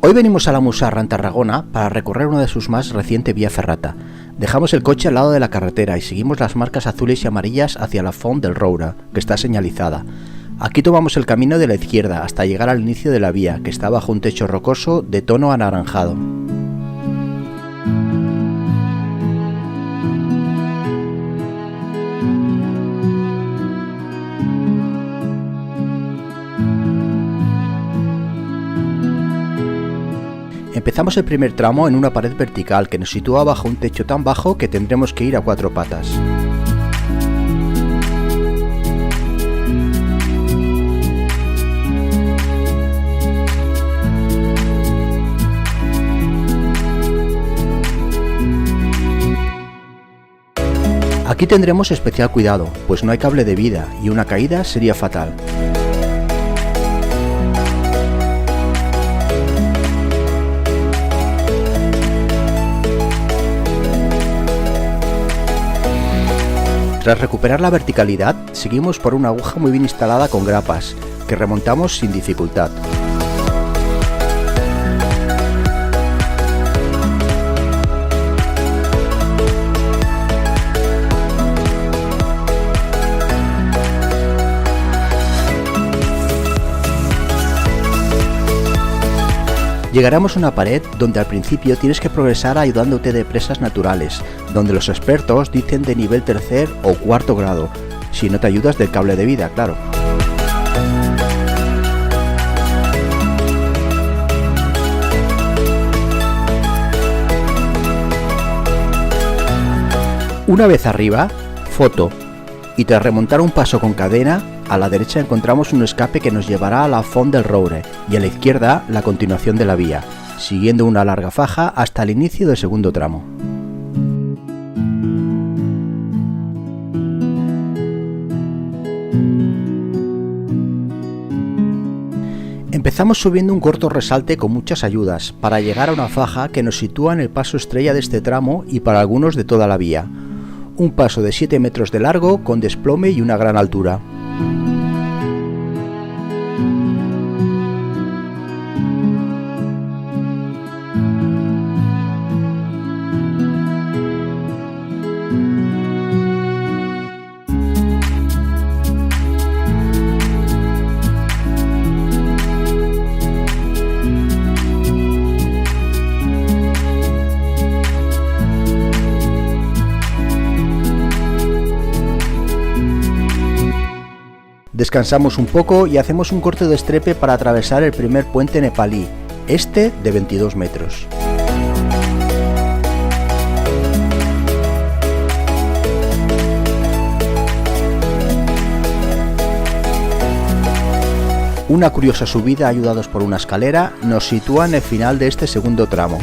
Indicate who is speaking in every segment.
Speaker 1: Hoy venimos a la Musarra en Tarragona para recorrer una de sus más reciente vía ferrata. Dejamos el coche al lado de la carretera y seguimos las marcas azules y amarillas hacia la Font del Roure, que está señalizada. Aquí tomamos el camino de la izquierda hasta llegar al inicio de la vía, que está bajo un techo rocoso de tono anaranjado. Empezamos el primer tramo en una pared vertical que nos sitúa bajo un techo tan bajo que tendremos que ir a cuatro patas. Aquí tendremos especial cuidado, pues no hay cable de vida y una caída sería fatal. Tras recuperar la verticalidad, seguimos por una aguja muy bien instalada con grapas, que remontamos sin dificultad. Llegaremos a una pared donde al principio tienes que progresar ayudándote de presas naturales, donde los expertos dicen de nivel tercer o cuarto grado, si no te ayudas del cable de vida, claro. Una vez arriba, foto, y tras remontar un paso con cadena, a la derecha encontramos un escape que nos llevará a la Font del Roure y a la izquierda la continuación de la vía, siguiendo una larga faja hasta el inicio del segundo tramo. Empezamos subiendo un corto resalte con muchas ayudas para llegar a una faja que nos sitúa en el paso estrella de este tramo y para algunos de toda la vía. Un paso de 7 metros de largo con desplome y una gran altura. Descansamos un poco y hacemos un corte de estrepe para atravesar el primer puente nepalí, este de 22 metros. Una curiosa subida ayudados por una escalera nos sitúa en el final de este segundo tramo.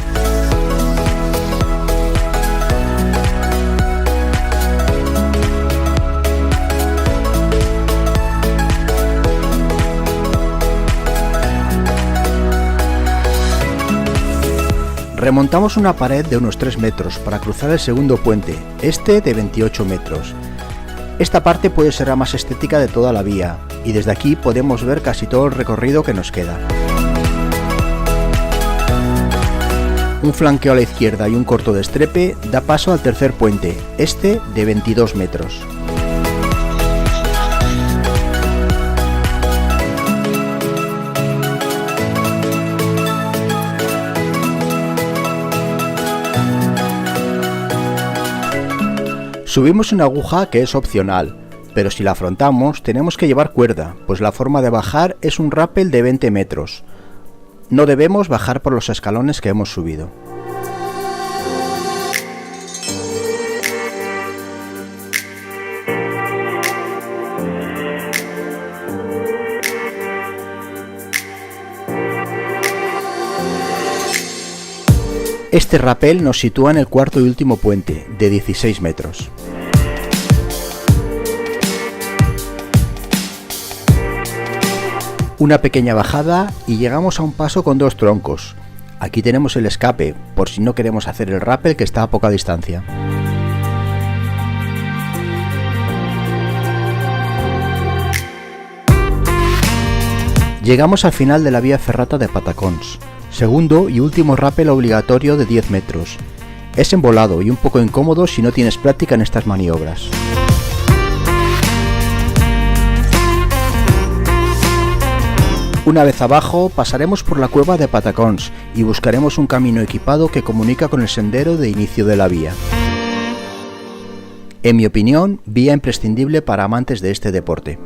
Speaker 1: Remontamos una pared de unos 3 metros para cruzar el segundo puente, este de 28 metros. Esta parte puede ser la más estética de toda la vía, y desde aquí podemos ver casi todo el recorrido que nos queda. Un flanqueo a la izquierda y un corto de estrepe da paso al tercer puente, este de 22 metros. Subimos una aguja que es opcional, pero si la afrontamos tenemos que llevar cuerda, pues la forma de bajar es un rappel de 20 metros. No debemos bajar por los escalones que hemos subido. Este rappel nos sitúa en el cuarto y último puente, de 16 metros. Una pequeña bajada y llegamos a un paso con dos troncos. Aquí tenemos el escape, por si no queremos hacer el rappel que está a poca distancia. Llegamos al final de la vía ferrata de Patacons, Segundo y último rappel obligatorio de 10 metros. Es embolado y un poco incómodo si no tienes práctica en estas maniobras. Una vez abajo, pasaremos por la cueva de Patacons y buscaremos un camino equipado que comunica con el sendero de inicio de la vía. En mi opinión, vía imprescindible para amantes de este deporte.